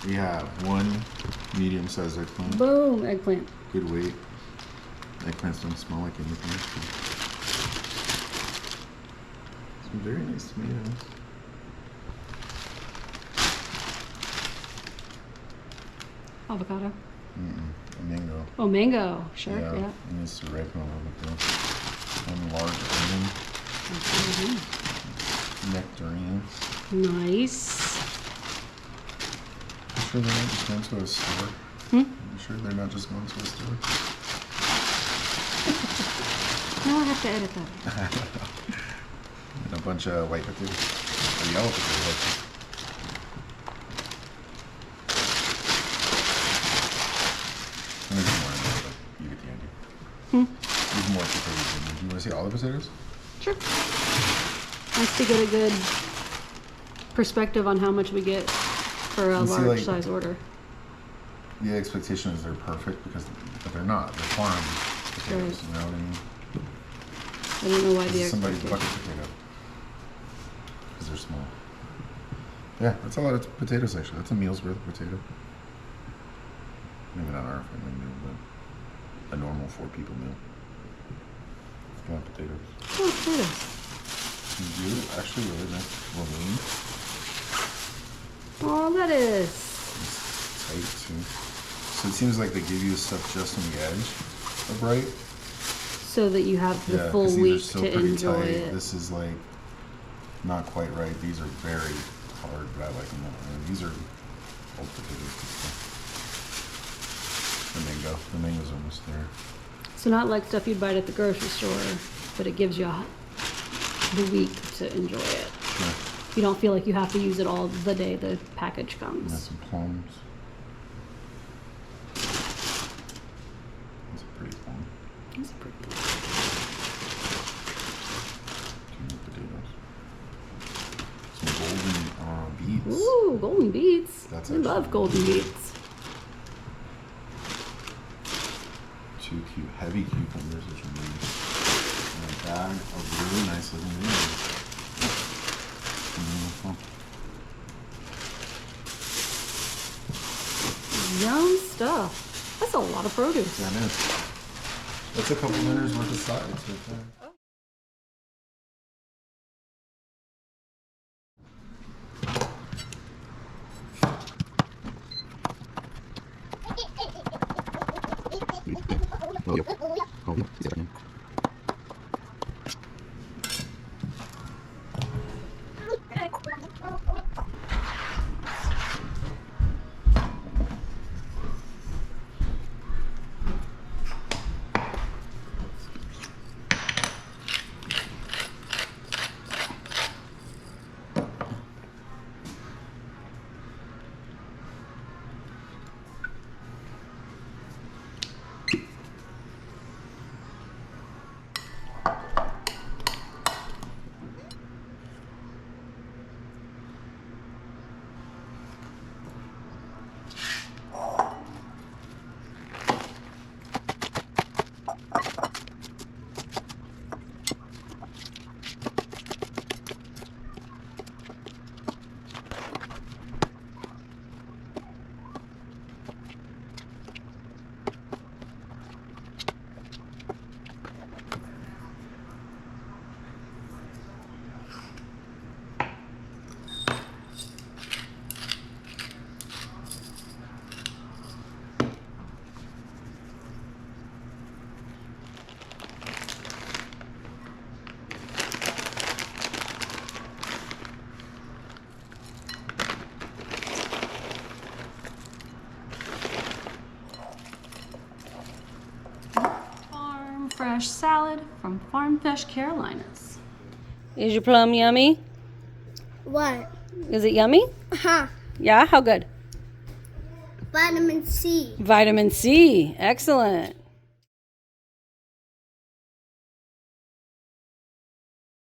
We have one medium-sized eggplant. Boom, eggplant. Good weight. Eggplants don't smell like anything. Some very nice tomatoes. Avocado. A mango. Oh, mango. Sure, yeah. It needs to ripen a little bit though. One large onion. Nectarines. Nice. You sure they're not just going to a store? You sure they're not just going to a store? Now I have to edit that. And a bunch of white potatoes. Or yellow potatoes. And there's more in there, but you get the idea. There's more potatoes in there. Do you want to see all the potatoes? Sure. Nice to get a good perspective on how much we get for a large size order. The expectation is they're perfect but they're not. They're farm potatoes. Right. You know what I mean? I don't know why the somebody's bucket potato because they're small. Yeah, that's a lot of potatoes actually. That's a meal's worth of potato. Maybe not our family meal, but a normal 4 people meal. It's a lot of potatoes. Oh, potatoes. Actually really nice romaine. Oh, that is. It's tight too. So it seems like they give you stuff just on the edge of right. So that you have the full week to enjoy it. This is like not quite right. These are very hard, but I like them. These are old potatoes. The mango's almost there. So not like stuff you'd buy at the grocery store, but it gives you the week to enjoy it. Sure. You don't feel like you have to use it all the day the package comes. And some plums. That's a pretty plum. That's a pretty plum. 2 more potatoes. Some golden beets. Ooh, golden beets. I love golden beets. 2 heavy cucumbers, which are nice. And a bag of really nice looking onions. Yum stuff. That's a lot of produce. That is. That's a couple dinners worth of sides right there. Fresh salad from Farm Fresh Carolinas. Is your plum yummy? What? Is it yummy? Uh-huh. Yeah? How good? Vitamin C. Vitamin C. Excellent.